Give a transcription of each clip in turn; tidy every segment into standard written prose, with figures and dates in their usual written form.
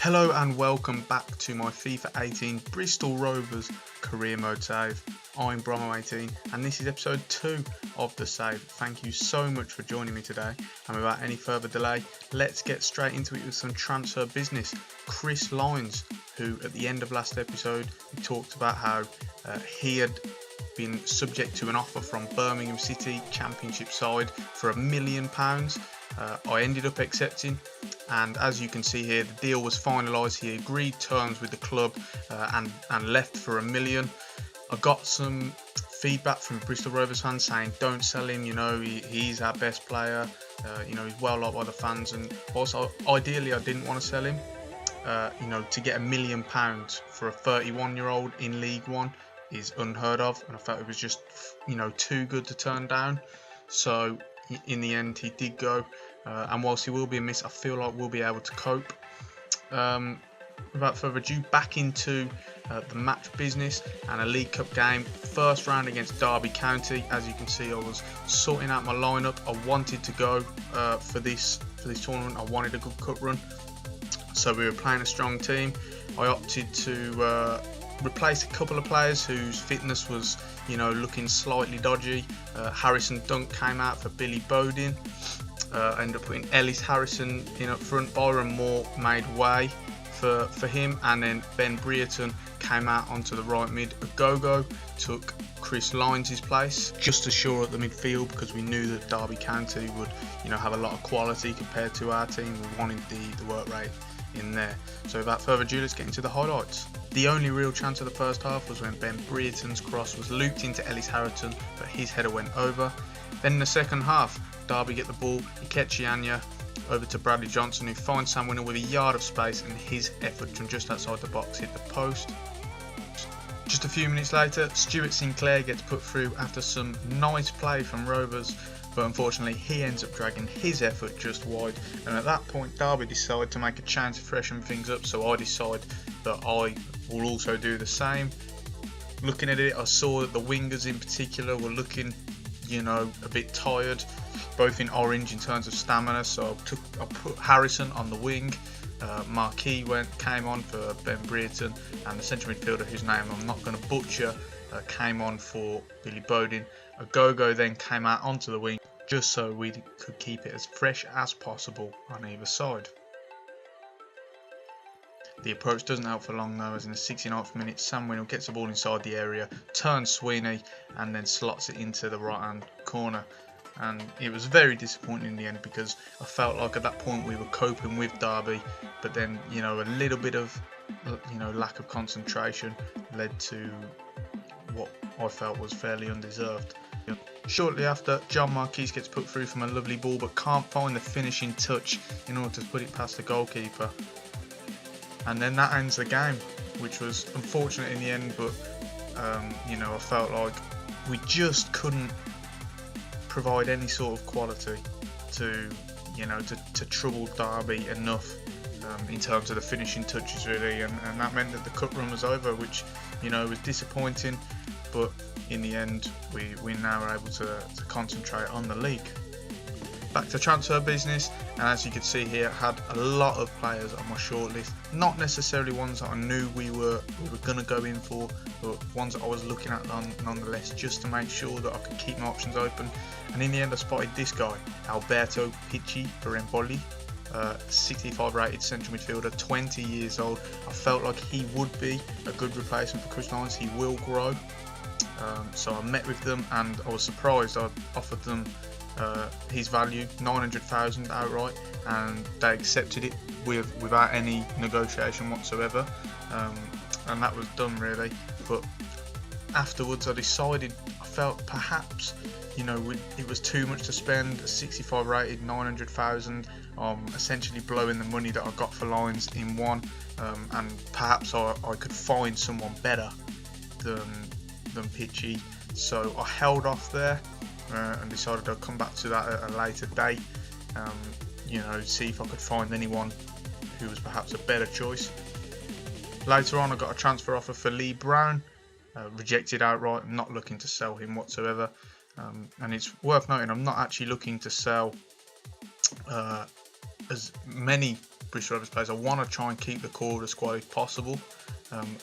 Hello and welcome back to my FIFA 18 Bristol Rovers career mode save. I'm Bromo18 and this is episode 2 of the save. Thank you so much for joining me today, and without any further delay, let's get straight into it with some transfer business. Chris Lyons, who at the end of last episode we talked about how he had been subject to an offer from Birmingham City Championship side for £1 million. I ended up accepting, and as you can see here, the deal was finalised. He agreed terms with the club and left for £1 million. I got some feedback from Bristol Rovers fans saying don't sell him, he's our best player, he's well liked by the fans, and also ideally I didn't want to sell him. To get £1 million for a 31-year-old in League One is unheard of, and I felt it was just too good to turn down. So in the end he did go, and whilst he will be a miss, I feel like we'll be able to cope. Without further ado, back into the match business and a League Cup game. First round against Derby County. As you can see, I was sorting out my lineup. I wanted to go for this tournament. I wanted a good cup run, so we were playing a strong team. I opted to replace a couple of players whose fitness was looking slightly dodgy. Harrison Dunk came out for Billy Bowden. Ended up putting Ellis Harrison in up front. Byron Moore made way for him, and then Ben Brereton came out onto the right mid. Agogo took Chris Lyons' place just to shore up the midfield, because we knew that Derby County would have a lot of quality compared to our team. We wanted the work rate in there. So without further ado, let's get into the highlights. The only real chance of the first half was when Ben Brereton's cross was looped into Ellis Harrison, but his header went over. Then in the second half, Derby get the ball, Ikechi Anya over to Bradley Johnson, who finds Sam Winner with a yard of space, and his effort from just outside the box hit the post. Just a few minutes later, Stuart Sinclair gets put through after some nice play from Rovers, but unfortunately he ends up dragging his effort just wide, and at that point Derby decide to make a change to freshen things up, so I decide that I will also do the same. Looking at it, I saw that the wingers in particular were looking a bit tired, both in orange in terms of stamina, so I put Harrison on the wing. Marquis came on for Ben Brereton, and the central midfielder, whose name I'm not going to butcher, came on for Billy Bowden. Agogo then came out onto the wing, just so we could keep it as fresh as possible on either side. The approach doesn't help for long though, as in the 69th minute Sam Winnell gets the ball inside the area, turns Sweeney, and then slots it into the right hand corner. And it was very disappointing in the end, because I felt like at that point we were coping with Derby, but then a little bit of lack of concentration led to what I felt was fairly undeserved. Shortly after, John Marquis gets put through from a lovely ball, but can't find the finishing touch in order to put it past the goalkeeper. And then that ends the game, which was unfortunate in the end, but I felt like we just couldn't provide any sort of quality to trouble Derby enough in terms of the finishing touches really, and that meant that the cup run was over, which was disappointing, but in the end we now are able to concentrate on the league. Back to transfer business, and as you can see here, I had a lot of players on my shortlist, not necessarily ones that I knew we were going to go in for, but ones that I was looking at nonetheless, just to make sure that I could keep my options open. And in the end I spotted this guy, Alberto Picci for Empoli, 65 rated central midfielder, 20 years old. I felt like he would be a good replacement for Chris Lyons. He will grow. So I met with them, and I was surprised. I offered them his value, 900,000 outright, and they accepted it without any negotiation whatsoever, and that was done really. But afterwards I decided, I felt perhaps it was too much to spend a 65 rated 900,000 essentially blowing the money that I got for Lyons in one, and perhaps I could find someone better than Picci, so I held off there. And decided I'd come back to that at a later date, see if I could find anyone who was perhaps a better choice. Later on I got a transfer offer for Lee Brown, rejected outright. I'm not looking to sell him whatsoever, and it's worth noting I'm not actually looking to sell as many Bristol Rovers players. I want to try and keep the core of the squad if possible.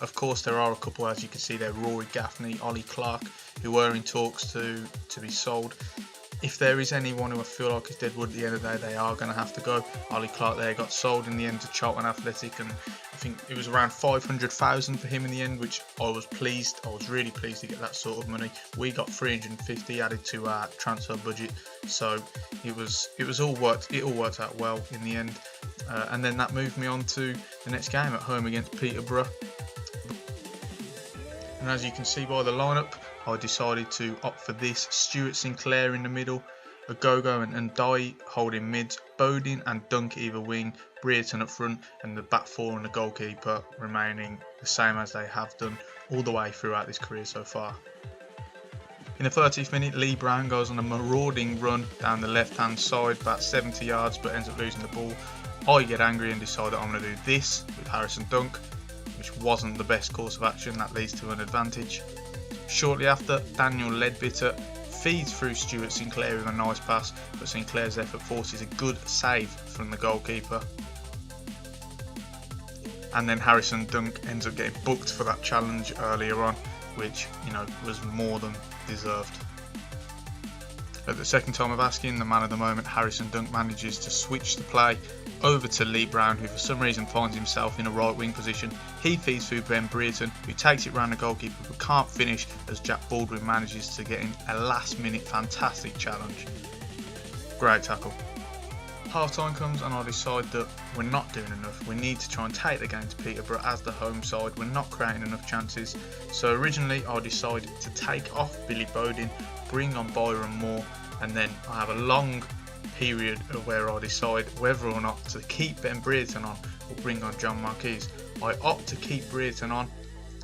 Of course, there are a couple, as you can see there, Rory Gaffney, Ollie Clark, who were in talks to be sold. If there is anyone who I feel like is deadwood at the end of the day, they are going to have to go. Ollie Clark there got sold in the end to Charlton Athletic, and I think it was around 500,000 for him in the end, which I was pleased. I was really pleased to get that sort of money. We got 350 added to our transfer budget, so it all worked out well in the end. And then that moved me on to the next game at home against Peterborough. And as you can see by the lineup, I decided to opt for this. Stuart Sinclair in the middle, Agogo and Dye holding mids, Bodin and Dunk either wing, Brereton up front, and the back four and the goalkeeper remaining the same as they have done all the way throughout this career so far. In the 30th minute, Lee Brown goes on a marauding run down the left hand side, about 70 yards, but ends up losing the ball. I get angry and decide that I'm going to do this with Harrison Dunk, which wasn't the best course of action. That leads to an advantage. Shortly after, Daniel Ledbetter feeds through Stuart Sinclair with a nice pass, but Sinclair's effort forces a good save from the goalkeeper. And then Harrison Dunk ends up getting booked for that challenge earlier on, which, was more than deserved. At the second time of asking, the man of the moment, Harrison Dunk, manages to switch the play over to Lee Brown, who for some reason finds himself in a right wing position. He feeds through Ben Brereton, who takes it round the goalkeeper but can't finish, as Jack Baldwin manages to get in a last minute fantastic challenge. Great tackle. Half time comes and I decide that we're not doing enough. We need to try and take the game to Peterborough as the home side. We're not creating enough chances. So originally I decided to take off Billy Bodin, bring on Byron Moore, and then I have a long period of where I decide whether or not to keep Ben Brereton on or bring on John Marquis. I opt to keep Brereton on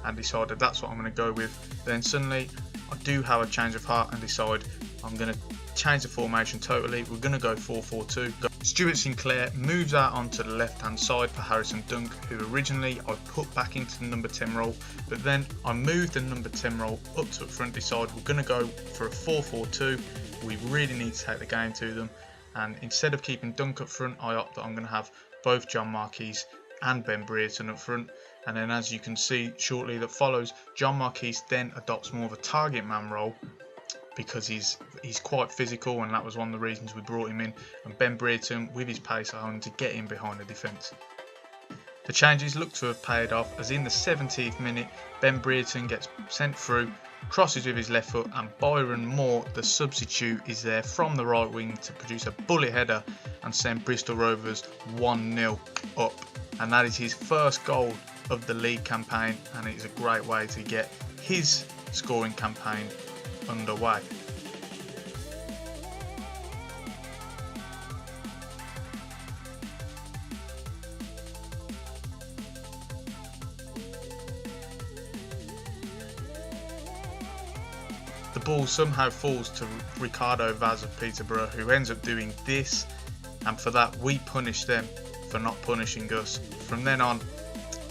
and decided that's what I'm going to go with. Then suddenly I do have a change of heart and decide I'm going to change the formation totally. We're going to go 4-4-2. Stuart Sinclair moves out onto the left hand side for Harrison Dunk, who originally I put back into the number 10 role, but then I moved the number 10 role up to up front, decide we're going to go for a 4-4-2. We really need to take the game to them, and instead of keeping Dunk up front, I opt that I'm going to have both John Marquis and Ben Brereton up front. And then, as you can see shortly that follows, John Marquis then adopts more of a target man role because he's quite physical, and that was one of the reasons we brought him in. And Ben Brereton, with his pace, I wanted to get in behind the defence. The changes look to have paid off, as in the 70th minute, Ben Brereton gets sent through, crosses with his left foot, and Byron Moore, the substitute, is there from the right wing to produce a bullet header and send Bristol Rovers 1-0 up. And that is his first goal of the league campaign, and it is a great way to get his scoring campaign underway. The ball somehow falls to Ricardo Vaz of Peterborough, who ends up doing this, and for that we punish them for not punishing us. From then on,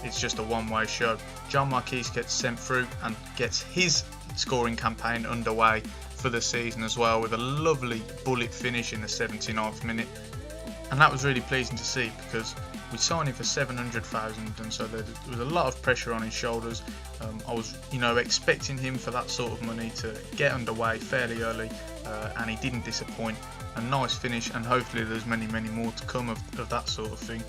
it's just a one-way show. John Marquis gets sent through and gets his scoring campaign underway for the season as well, with a lovely bullet finish in the 79th minute. And that was really pleasing to see, because we signed him for 700,000, and so there was a lot of pressure on his shoulders. I was, expecting him for that sort of money to get underway fairly early, and he didn't disappoint. A nice finish, and hopefully there's many more to come of that sort of thing.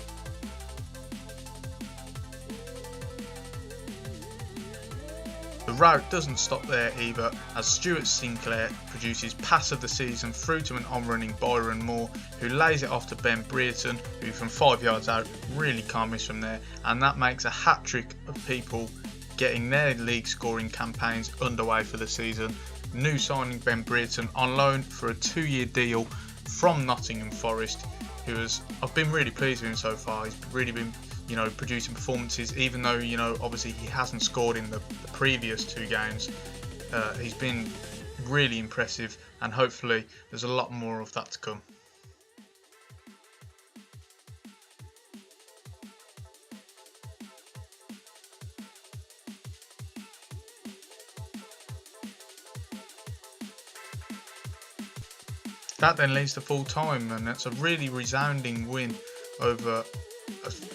The rout doesn't stop there either, as Stuart Sinclair produces pass of the season through to an on-running Byron Moore, who lays it off to Ben Brereton, who from 5 yards out really can't miss from there, and that makes a hat-trick of people getting their league scoring campaigns underway for the season. New signing Ben Brereton on loan for a 2-year deal from Nottingham Forest, I've been really pleased with him so far. He's really been producing performances, even though obviously he hasn't scored in the previous 2 games. He's been really impressive, and hopefully there's a lot more of that to come. That then leads to full time, and that's a really resounding win over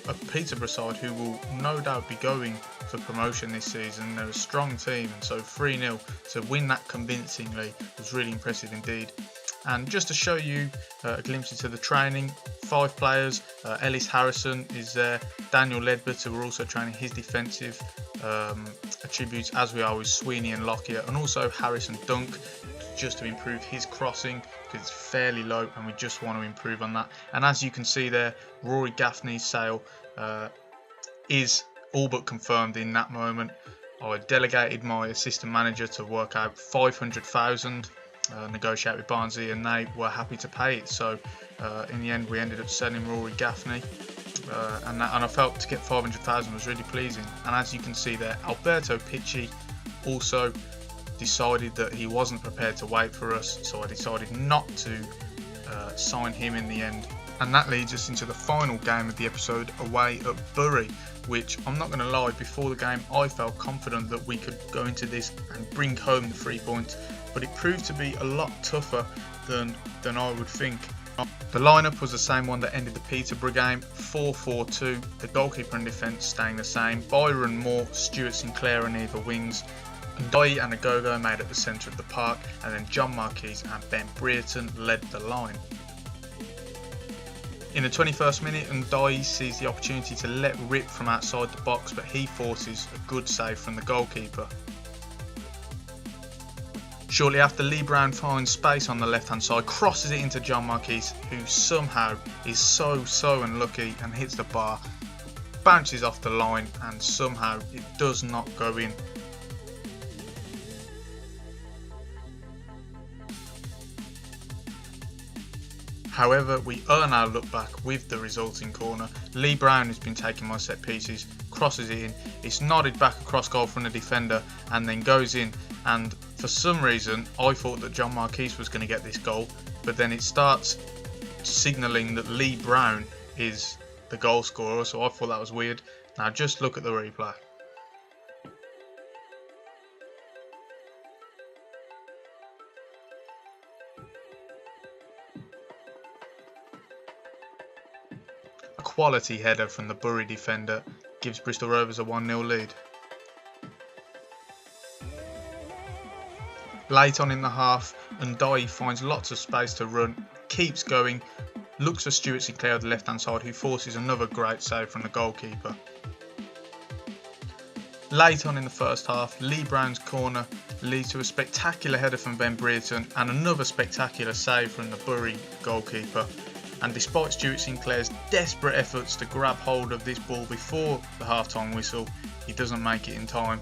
a Peterborough side who will no doubt be going for promotion this season. They're a strong team, and so 3-0 to win that convincingly was really impressive indeed. And just to show you a glimpse into the training, 5 players. Ellis Harrison is there. Daniel Ledbetter, we're also training his defensive attributes, as we are with Sweeney and Lockyer, and also Harrison Dunk, just to improve his crossing because it's fairly low and we just want to improve on that. And as you can see there, Rory Gaffney's sale is all but confirmed in that moment. I delegated my assistant manager to work out 500,000, negotiate with Barnsley, and they were happy to pay it. So in the end we ended up selling Rory Gaffney, and I felt to get 500,000 was really pleasing. And as you can see there, Alberto Picci also decided that he wasn't prepared to wait for us, so I decided not to sign him in the end. And that leads us into the final game of the episode, away at Bury, which, I'm not going to lie, before the game I felt confident that we could go into this and bring home the 3 points, but it proved to be a lot tougher than I would think. The lineup was the same one that ended the Peterborough game, 4-4-2, the goalkeeper and defence staying the same, Byron Moore, Stuart Sinclair on either wings, Ndai and Agogo made at the centre of the park, and then John Marquis and Ben Brereton led the line. In the 21st minute, Ndai sees the opportunity to let rip from outside the box, but he forces a good save from the goalkeeper. Shortly after, Lee Brown finds space on the left hand side, crosses it into John Marquis, who somehow is so unlucky and hits the bar, bounces off the line, and somehow it does not go in. However, we earn our look back with the resulting corner. Lee Brown has been taking my set pieces, crosses it in, it's nodded back across goal from the defender and then goes in, and for some reason I thought that John Marquis was going to get this goal, but then it starts signalling that Lee Brown is the goal scorer, so I thought that was weird. Now just look at the replay. Quality header from the Bury defender gives Bristol Rovers a 1-0 lead. Late on in the half, Ndai finds lots of space to run, keeps going, looks for Stuart Sinclair on the left hand side, who forces another great save from the goalkeeper. Late on in the first half, Lee Brown's corner leads to a spectacular header from Ben Brereton and another spectacular save from the Bury goalkeeper. And despite Stuart Sinclair's desperate efforts to grab hold of this ball before the half-time whistle, he doesn't make it in time,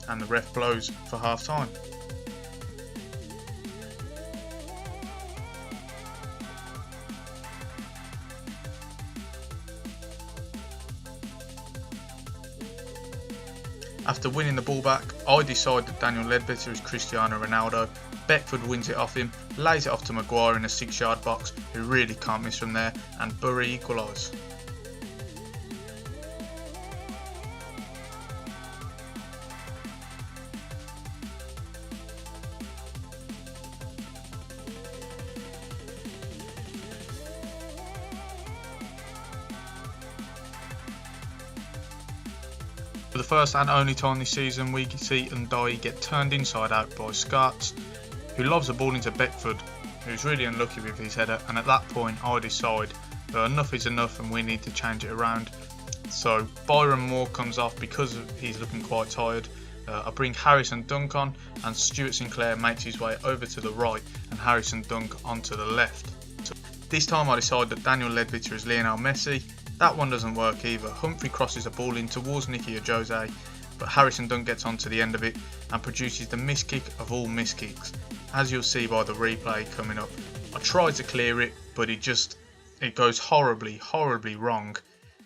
and the ref blows for half-time. After winning the ball back, I decide that Daniel Ledbetter is Cristiano Ronaldo. Beckford wins it off him, lays it off to Maguire in a 6-yard box, who really can't miss from there, and Bury equalise. For the first and only time this season, we see Ndai get turned inside out by Scarts, who lobs the ball into Beckford, who's really unlucky with his header, and at that point I decide that enough is enough and we need to change it around. So Byron Moore comes off because he's looking quite tired. I bring Harrison Dunk on, and Stuart Sinclair makes his way over to the right and Harrison Dunk onto the left. This time I decide that Daniel Ledbetter is Lionel Messi. That one doesn't work either. Humphrey crosses the ball in towards Nicky Jose, but Harrison Dunk gets onto the end of it and produces the miss kick of all miss kicks. As you'll see by the replay coming up, I tried to clear it, but it goes horribly wrong,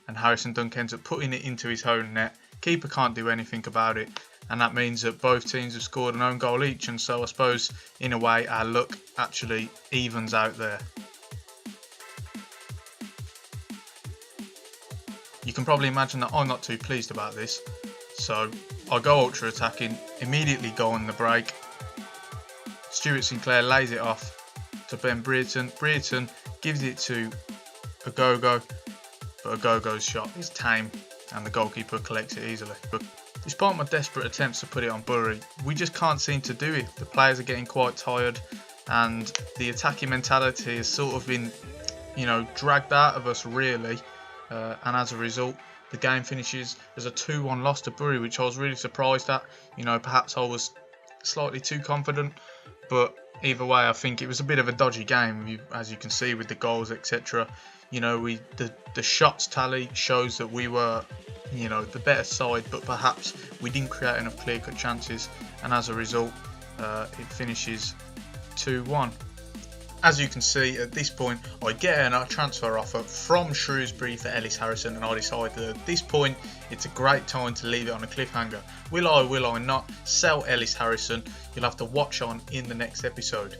and Harrison Dunk ends up putting it into his own net. Keeper can't do anything about it, and that means that both teams have scored an own goal each, and so I suppose in a way our luck actually evens out there. You can probably imagine that I'm not too pleased about this, so I go ultra attacking, immediately go on the break. Stuart Sinclair lays it off to Ben Brereton. Brereton gives it to Agogo, but a go-go shot is tame and the goalkeeper collects it easily. But despite my desperate attempts to put it on Bury, we just can't seem to do it. The players are getting quite tired and the attacking mentality has sort of been, dragged out of us really, and as a result the game finishes as a 2-1 loss to Bury, which I was really surprised at. Perhaps I was slightly too confident, but either way I think it was a bit of a dodgy game, as you can see with the goals, etc. The shots tally shows that we were the better side, but perhaps we didn't create enough clear-cut chances, and as a result it finishes 2-1. As you can see, at this point I get a transfer offer from Shrewsbury for Ellis Harrison, and I decided that at this point it's a great time to leave it on a cliffhanger. Will I not sell Ellis Harrison? You'll have to watch on in the next episode.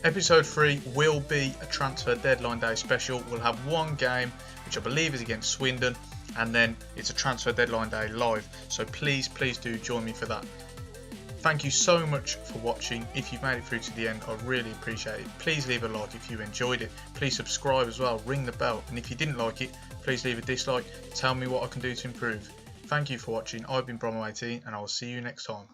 Episode 3 will be a transfer deadline day special. We'll have one game, which I believe is against Swindon, and then it's a transfer deadline day live, so please do join me for that. Thank you so much for watching. If you've made it through to the end, I really appreciate it. Please leave a like if you enjoyed it. Please subscribe as well, ring the bell, and if you didn't like it, please leave a dislike. Tell me what I can do to improve. Thank you for watching. I've been Brom18, and I will see you next time.